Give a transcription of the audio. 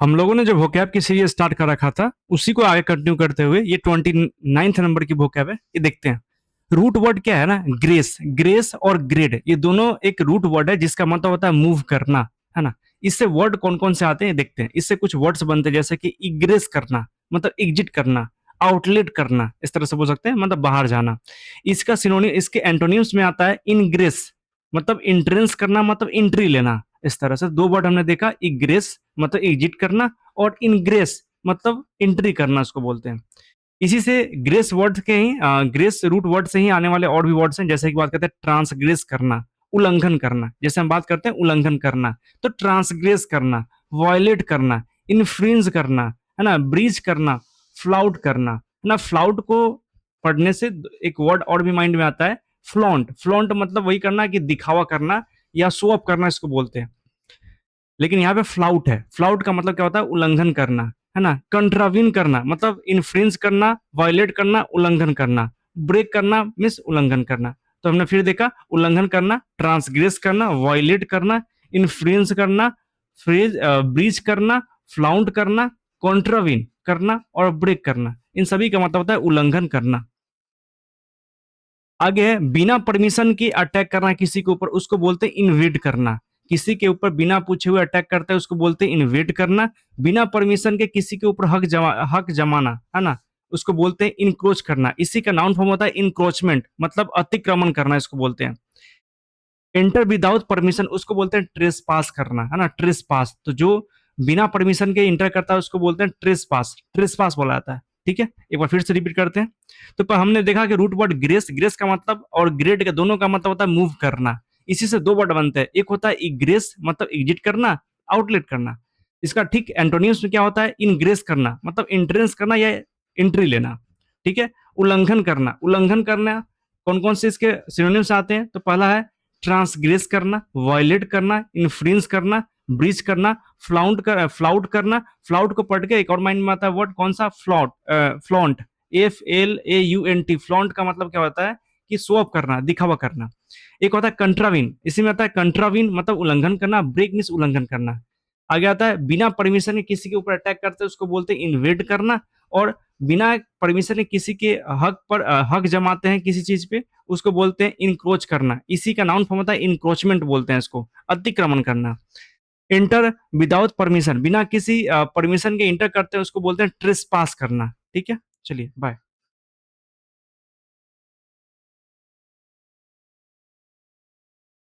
हम लोगों ने जो vocab की सीरीज स्टार्ट कर रखा था उसी को आगे कंटिन्यू करते हुए ये 29th नंबर की vocab है, ये देखते हैं। रूट वर्ड क्या है ना, ग्रेस। ग्रेस और ग्रेड ये दोनों एक रूट वर्ड है जिसका मतलब होता है मूव करना, है ना। इससे वर्ड कौन कौन से आते हैं देखते हैं। इससे कुछ वर्ड्स बनते हैं जैसे कि इग्रेस करना मतलब एग्जिट करना, आउटलेट करना, इस तरह से बोल सकते हैं मतलब बाहर जाना। इसका सिनोनिम, इसके एंटोनिम्स में आता है इनग्रेस मतलब इंट्रेंस करना मतलब एंट्री लेना। इस तरह से दो वर्ड हमने देखा, इग्रेस मतलब एग्जिट करना और इनग्रेस मतलब एंट्री करना उसको बोलते हैं। इसी से ग्रेस वर्ड के ही ग्रेस रूट वर्ड से ही आने वाले और भी वर्ड्स हैं, जैसे कि बात करते हैं ट्रांसग्रेस करना, उल्लंघन करना। जैसे हम बात करते हैं उल्लंघन करना तो ट्रांसग्रेस करना, वायलेट करना, इन्फ्रिंज करना, है ना, ब्रीच करना, फ्लाउट करना, है ना। फ्लाउट को पढ़ने से एक वर्ड और भी माइंड में आता है, फ्लॉन्ट। फ्लॉन्ट मतलब वही करना कि दिखावा करना या शो अप करना, इसको बोलते हैं। लेकिन यहाँ पे फ्लाउट है, फ्लाउट का मतलब क्या होता है, उल्लंघन करना, है ना। कंट्रावीन करना मतलब इन्फ्रिंज करना, वायलेट करना, उल्लंघन करना। ब्रेक करना मीन्स उल्लंघन करना। तो हमने फिर देखा, उल्लंघन करना, ट्रांसग्रेस करना, वायलेट करना, इन्फ्लुएंस करना, फ्रेज ब्रीच करना, फ्लाउंट करना, कॉन्ट्रावीन करना और ब्रेक करना। इन सभी का मतलब होता है उल्लंघन करना। आगे है बिना परमिशन के अटैक करना किसी के ऊपर, उसको बोलते हैं इन्वेड करना। किसी के ऊपर बिना पूछे हुए अटैक करता है उसको बोलते हैं इन्वेड करना। बिना परमिशन के किसी के ऊपर हक जमाना, है ना, उसको बोलते हैं इनक्रोच करना। इसी का नाउन फॉर्म होता है इनक्रोचमेंट मतलब अतिक्रमण करना, इसको बोलते हैं। एंटर विदाउट परमिशन उसको बोलते हैं ट्रेस पास करना, है ना, ट्रेस पास। तो जो बिना परमिशन के इंटर करता है उसको बोलते हैं ट्रेस पास, ट्रेस पास बोला जाता है। ठीक है, एक बार फिर से रिपीट करते हैं। तो पर हमने देखा कि रूट वर्ड ग्रेस, ग्रेस का मतलब और ग्रेड का दोनों का मतलब होता है मूव करना। इसी से दो वर्ड बनते हैं, एक होता है इग्रेस मतलब एग्जिट करना, आउटलेट करना। इसका ठीक एंटोनिम्स में क्या होता है, इनग्रेस करना मतलब एंट्रेंस करना या एंट्री लेना। ठीक है, उल्लंघन करना, उल्लंघन करना कौन कौन से इसके सिनोनिम्स आते हैं, तो पहला है ट्रांसग्रेस करना, वायलेट करना, इन्फ्रिंज करना, ब्रीच करना, फ्लाउट करना। फ्लाउट को पढ़ के एक और माइंड में आता है वर्ड कौन सा, फ्लॉट, फ्लॉन्ट, FLAUNT। फ्लॉन्ट का मतलब क्या होता है कि शो ऑफ करना, दिखावा करना। एक होता है कंट्रावीन, इसी में आता है कंट्रावीन मतलब उल्लंघन करना, ब्रेक मीन्स उल्लंघन करना। आगे आता है बिना परमिशन के किसी के ऊपर अटैक करते हैं उसको बोलते हैं इन्वेड करना। और बिना परमिशन के किसी के हक पर हक जमाते हैं किसी चीज पे, उसको बोलते हैं इनक्रोच करना। इसी का नाउन फॉर्म होता है इनक्रोचमेंट बोलते हैं इसको, अतिक्रमण करना। इंटर विदाउट परमिशन, बिना किसी परमिशन के इंटर करते हैं उसको बोलते हैं ट्रेस पास करना। ठीक है, चलिए बाय।